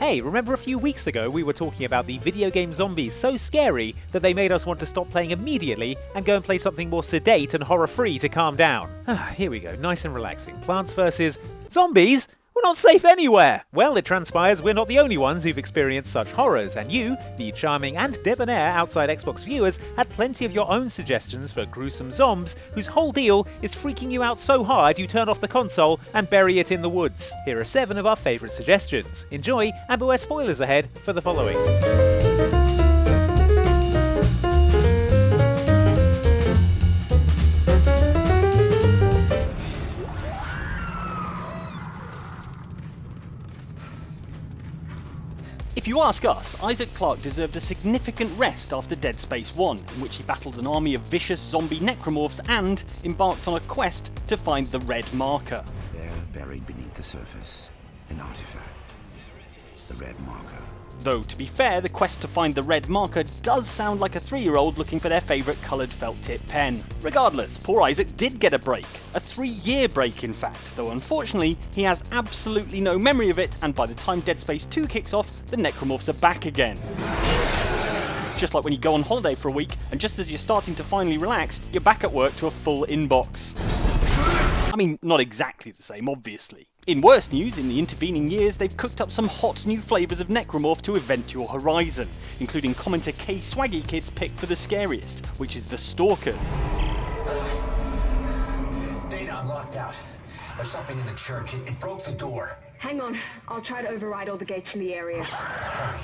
Hey, remember a few weeks ago we were talking about the video game zombies so scary that they made us want to stop playing immediately and go and play something more sedate and horror-free to calm down? Here we go, nice and relaxing. Plants vs. Zombies? We're not safe anywhere! Well, it transpires we're not the only ones who've experienced such horrors, and you, the charming and debonair Outside Xbox viewers, had plenty of your own suggestions for gruesome zombs whose whole deal is freaking you out so hard you turn off the console and bury it in the woods. Here are 7 of our favourite suggestions. Enjoy, and beware spoilers ahead for the following. If you ask us, Isaac Clarke deserved a significant rest after Dead Space 1, in which he battled an army of vicious zombie necromorphs and embarked on a quest to find the Red Marker. There, buried beneath the surface, an artifact. The Red Marker. Though, to be fair, the quest to find the Red Marker does sound like a 3-year-old looking for their favourite coloured felt tip pen. Regardless, poor Isaac did get a break. A 3-year break, in fact, though unfortunately he has absolutely no memory of it, and by the time Dead Space 2 kicks off, the necromorphs are back again. Just like when you go on holiday for a week, and just as you're starting to finally relax, you're back at work to a full inbox. I mean, not exactly the same, obviously. In worse news, in the intervening years, they've cooked up some hot new flavours of necromorph to event your horizon, including commenter K Swaggy Kid's pick for the scariest, which is the Stalkers. Dana, I'm locked out. There's something in the church. It broke the door. Hang on, I'll try to override all the gates in the area. Hurry.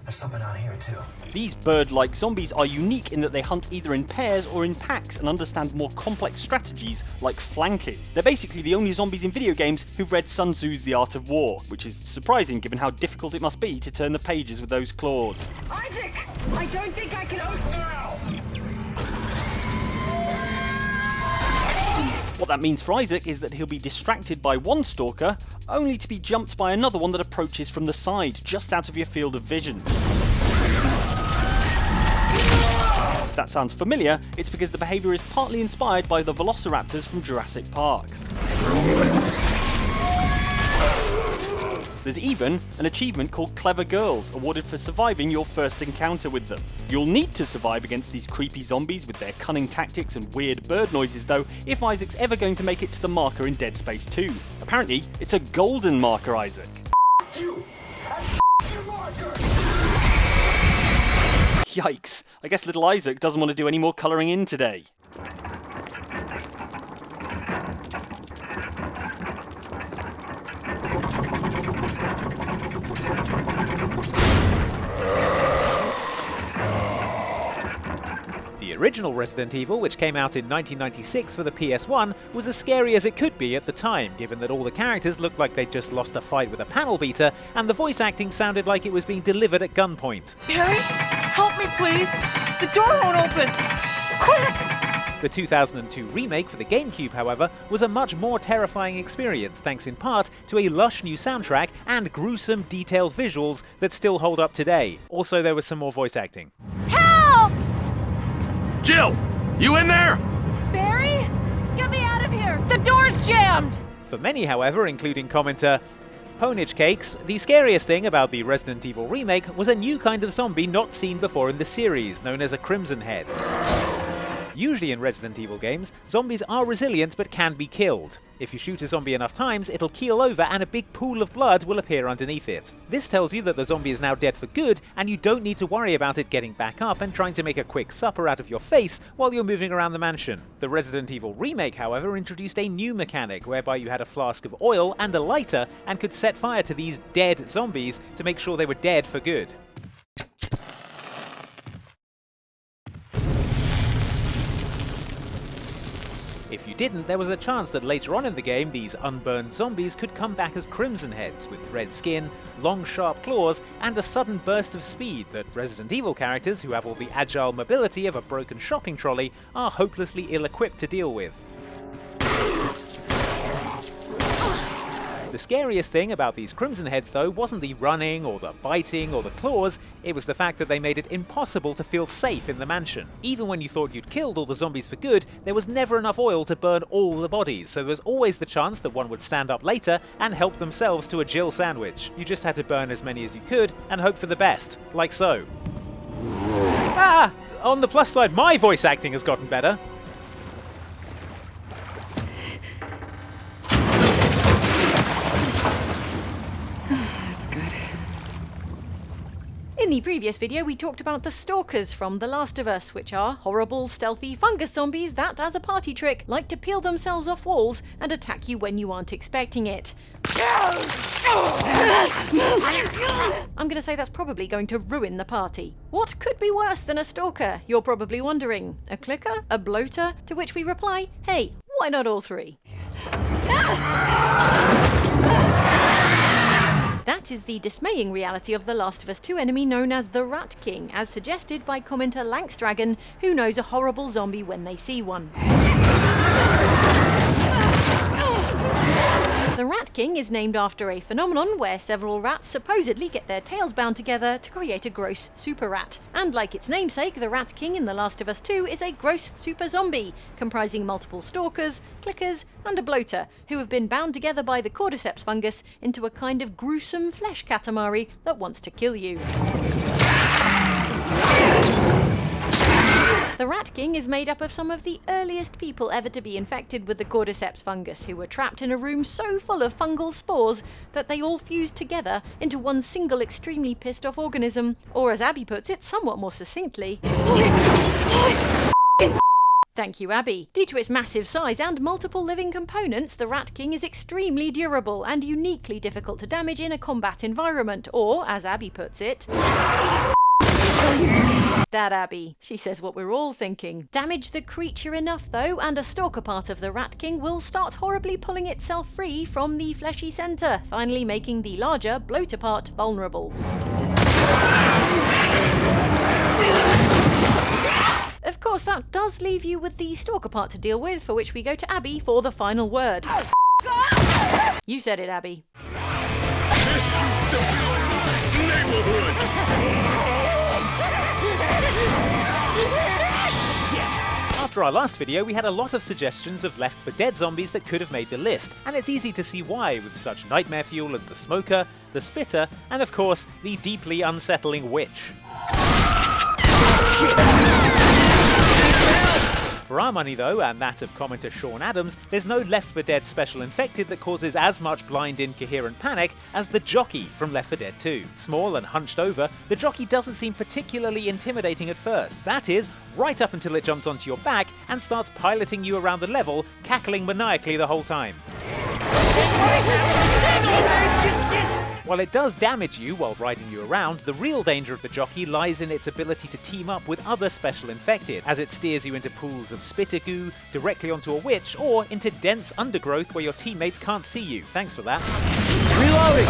There's something out here too. These bird-like zombies are unique in that they hunt either in pairs or in packs and understand more complex strategies like flanking. They're basically the only zombies in video games who've read Sun Tzu's The Art of War, which is surprising given how difficult it must be to turn the pages with those claws. Isaac! I don't think I can open... What that means for Isaac is that he'll be distracted by one stalker, only to be jumped by another one that approaches from the side, just out of your field of vision. If that sounds familiar, it's because the behaviour is partly inspired by the velociraptors from Jurassic Park. There's even an achievement called Clever Girls, awarded for surviving your first encounter with them. You'll need to survive against these creepy zombies with their cunning tactics and weird bird noises though, if Isaac's ever going to make it to the marker in Dead Space 2. Apparently, it's a golden marker, Isaac. Yikes, I guess little Isaac doesn't want to do any more colouring in today. The original Resident Evil, which came out in 1996 for the PS1, was as scary as it could be at the time, given that all the characters looked like they'd just lost a fight with a panel beater, and the voice acting sounded like it was being delivered at gunpoint. Barry, help me please! The door won't open! Quick! The 2002 remake for the GameCube, however, was a much more terrifying experience thanks in part to a lush new soundtrack and gruesome, detailed visuals that still hold up today. Also, there was some more voice acting. Help! Jill, you in there? Barry, get me out of here! The door's jammed! For many, however, including commenter Ponage Cakes, the scariest thing about the Resident Evil remake was a new kind of zombie not seen before in the series, known as a Crimson Head. Usually in Resident Evil games, zombies are resilient but can be killed. If you shoot a zombie enough times, it'll keel over and a big pool of blood will appear underneath it. This tells you that the zombie is now dead for good, and you don't need to worry about it getting back up and trying to make a quick supper out of your face while you're moving around the mansion. The Resident Evil remake, however, introduced a new mechanic whereby you had a flask of oil and a lighter and could set fire to these dead zombies to make sure they were dead for good. If you didn't, there was a chance that later on in the game, these unburned zombies could come back as Crimson Heads, with red skin, long sharp claws, and a sudden burst of speed that Resident Evil characters, who have all the agile mobility of a broken shopping trolley, are hopelessly ill-equipped to deal with. The scariest thing about these Crimson Heads though wasn't the running or the biting or the claws, it was the fact that they made it impossible to feel safe in the mansion. Even when you thought you'd killed all the zombies for good, there was never enough oil to burn all the bodies, so there was always the chance that one would stand up later and help themselves to a Jill sandwich. You just had to burn as many as you could and hope for the best, like so. Ah! On the plus side, my voice acting has gotten better. In the previous video we talked about the Stalkers from The Last of Us, which are horrible, stealthy fungus zombies that, as a party trick, like to peel themselves off walls and attack you when you aren't expecting it. I'm gonna say that's probably going to ruin the party. What could be worse than a stalker, you're probably wondering? A clicker? A bloater? To which we reply, hey, why not all three? That is the dismaying reality of The Last of Us 2 enemy known as the Rat King, as suggested by commenter Lanxdragon, who knows a horrible zombie when they see one. The Rat King is named after a phenomenon where several rats supposedly get their tails bound together to create a gross super rat. And like its namesake, the Rat King in The Last of Us 2 is a gross super zombie, comprising multiple stalkers, clickers, and a bloater, who have been bound together by the cordyceps fungus into a kind of gruesome flesh katamari that wants to kill you. The Rat King is made up of some of the earliest people ever to be infected with the cordyceps fungus, who were trapped in a room so full of fungal spores that they all fused together into one single extremely pissed off organism, or as Abby puts it somewhat more succinctly, thank you, Abby. Due to its massive size and multiple living components, the Rat King is extremely durable and uniquely difficult to damage in a combat environment, or, as Abby puts it, that Abby. She says what we're all thinking. Damage the creature enough though, and a stalker part of the Rat King will start horribly pulling itself free from the fleshy centre, finally making the larger bloater part vulnerable. Of course, that does leave you with the stalker part to deal with, for which we go to Abby for the final word. You said it, Abby. This used to be a nice neighborhood! After our last video, we had a lot of suggestions of Left 4 Dead zombies that could have made the list, and it's easy to see why, with such nightmare fuel as the Smoker, the Spitter, and of course, the deeply unsettling Witch. For our money though, and that of commenter Sean Adams, there's no Left 4 Dead special infected that causes as much blind incoherent panic as the Jockey from Left 4 Dead 2. Small and hunched over, the Jockey doesn't seem particularly intimidating at first. That is, right up until it jumps onto your back and starts piloting you around the level, cackling maniacally the whole time. While it does damage you while riding you around, the real danger of the Jockey lies in its ability to team up with other special infected, as it steers you into pools of spitter goo, directly onto a witch, or into dense undergrowth where your teammates can't see you. Thanks for that. Reloading!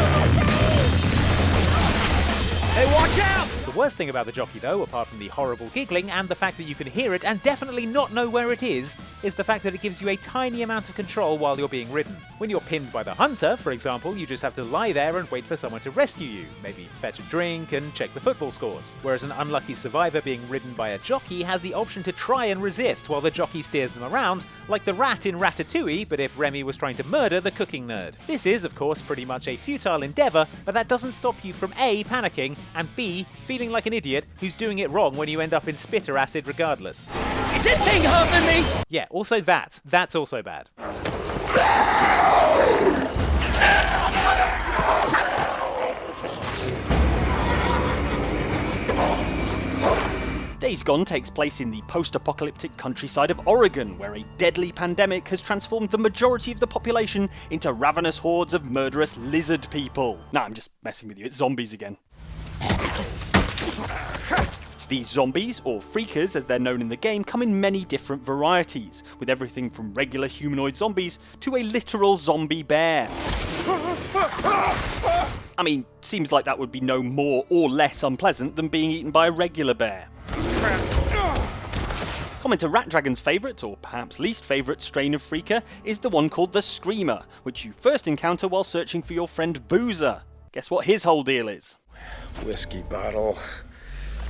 Hey, watch out! The worst thing about the Jockey though, apart from the horrible giggling and the fact that you can hear it and definitely not know where it is the fact that it gives you a tiny amount of control while you're being ridden. When you're pinned by the hunter, for example, you just have to lie there and wait for someone to rescue you, maybe fetch a drink and check the football scores. Whereas an unlucky survivor being ridden by a Jockey has the option to try and resist while the Jockey steers them around, like the rat in Ratatouille, but if Remy was trying to murder the cooking nerd. This is, of course, pretty much a futile endeavour, but that doesn't stop you from A, panicking, and B, feeling like an idiot who's doing it wrong when you end up in spitter acid regardless. Is this thing hurting me? Yeah, also that's also bad. Days Gone takes place in the post-apocalyptic countryside of Oregon, where a deadly pandemic has transformed the majority of the population into ravenous hordes of murderous lizard people. Nah, I'm just messing with you, it's zombies again. These zombies, or freakers as they're known in the game, come in many different varieties, with everything from regular humanoid zombies to a literal zombie bear. I mean, seems like that would be no more or less unpleasant than being eaten by a regular bear. Commenter Rat Dragon's favourite, or perhaps least favourite, strain of Freaker is the one called the Screamer, which you first encounter while searching for your friend Boozer. Guess what his whole deal is? Whiskey bottle.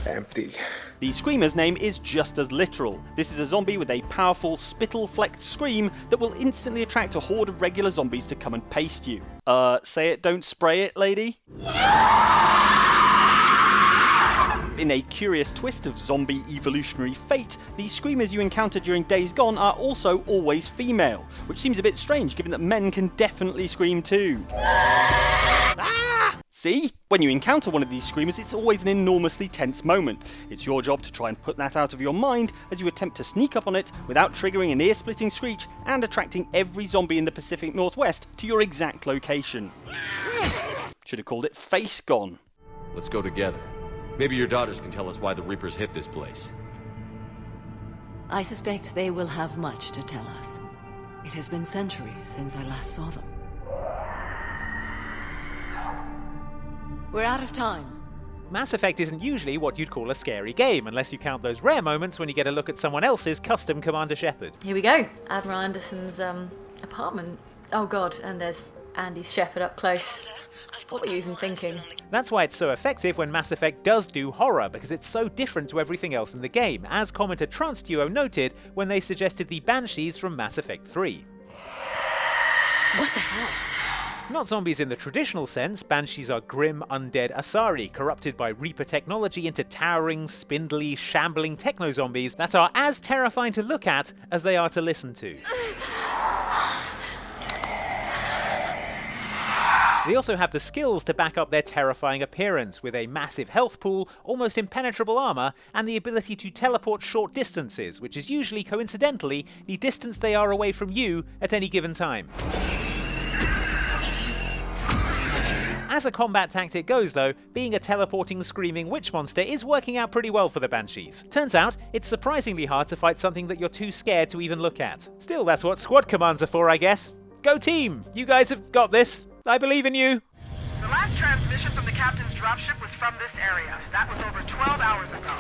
Empty. The Screamer's name is just as literal. This is a zombie with a powerful, spittle-flecked scream that will instantly attract a horde of regular zombies to come and paste you. Say it, don't spray it, lady? In a curious twist of zombie evolutionary fate, the screamers you encounter during Days Gone are also always female, which seems a bit strange given that men can definitely scream too. See? When you encounter one of these screamers, it's always an enormously tense moment. It's your job to try and put that out of your mind as you attempt to sneak up on it without triggering an ear-splitting screech and attracting every zombie in the Pacific Northwest to your exact location. Should have called it Face Gone. Let's go together. Maybe your daughters can tell us why the Reapers hit this place. I suspect they will have much to tell us. It has been centuries since I last saw them. We're out of time. Mass Effect isn't usually what you'd call a scary game, unless you count those rare moments when you get a look at someone else's custom Commander Shepard. Here we go. Admiral Anderson's apartment. Oh god, and there's Andy's Shepard up close. What were you even thinking? That's why it's so effective when Mass Effect does do horror, because it's so different to everything else in the game, as commenter TransDuo noted when they suggested the Banshees from Mass Effect 3. What the hell? Not zombies in the traditional sense, Banshees are grim, undead Asari, corrupted by Reaper technology into towering, spindly, shambling techno-zombies that are as terrifying to look at as they are to listen to. They also have the skills to back up their terrifying appearance, with a massive health pool, almost impenetrable armour, and the ability to teleport short distances, which is usually, coincidentally, the distance they are away from you at any given time. As a combat tactic goes though, being a teleporting, screaming witch monster is working out pretty well for the Banshees. Turns out, it's surprisingly hard to fight something that you're too scared to even look at. Still, that's what squad commands are for, I guess. Go team! You guys have got this. I believe in you. The last transmission from the captain's dropship was from this area. That was over 12 hours ago.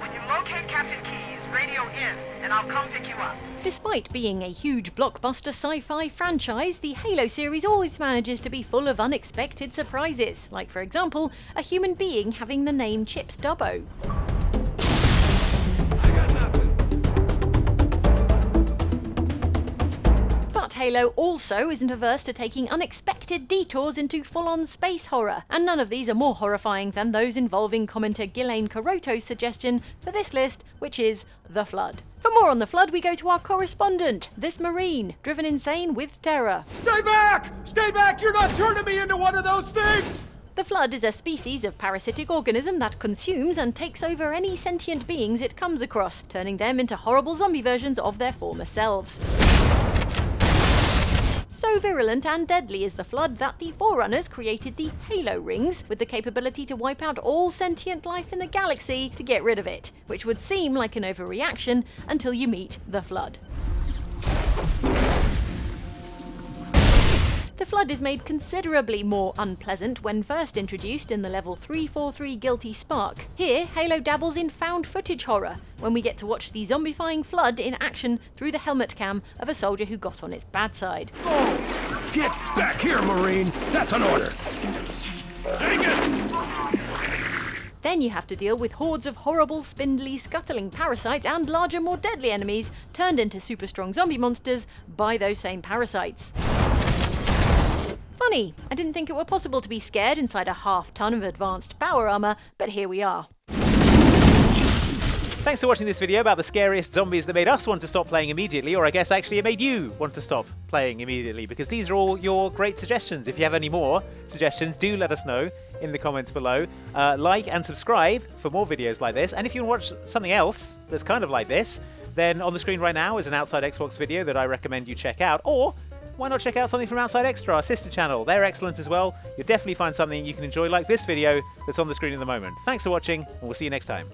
When you locate Captain Keyes, radio in, and I'll come pick you up. Despite being a huge blockbuster sci-fi franchise, the Halo series always manages to be full of unexpected surprises, like for example, a human being having the name Chips Dubbo. But Halo also isn't averse to taking unexpected detours into full-on space horror, and none of these are more horrifying than those involving commenter Ghislaine Caroto's suggestion for this list, which is The Flood. For more on The Flood, we go to our correspondent, this Marine, driven insane with terror. Stay back! Stay back! You're not turning me into one of those things! The Flood is a species of parasitic organism that consumes and takes over any sentient beings it comes across, turning them into horrible zombie versions of their former selves. So virulent and deadly is the Flood that the Forerunners created the Halo Rings, with the capability to wipe out all sentient life in the galaxy to get rid of it, which would seem like an overreaction until you meet the Flood. The Flood is made considerably more unpleasant when first introduced in the level 343 Guilty Spark. Here, Halo dabbles in found footage horror, when we get to watch the zombifying Flood in action through the helmet cam of a soldier who got on its bad side. Oh! Get back here, Marine! That's an order! Dang it! Then you have to deal with hordes of horrible, spindly, scuttling parasites and larger, more deadly enemies turned into super strong zombie monsters by those same parasites. Funny, I didn't think it were possible to be scared inside a half-ton of advanced power armour, but here we are. Thanks for watching this video about the scariest zombies that made us want to stop playing immediately, or I guess actually it made you want to stop playing immediately, because these are all your great suggestions. If you have any more suggestions, do let us know in the comments below. Like and subscribe for more videos like this, and if you want to watch something else that's kind of like this, then on the screen right now is an Outside Xbox video that I recommend you check out, or why not check out something from Outside Extra, our sister channel? They're excellent as well. You'll definitely find something you can enjoy like this video that's on the screen at the moment. Thanks for watching, and we'll see you next time.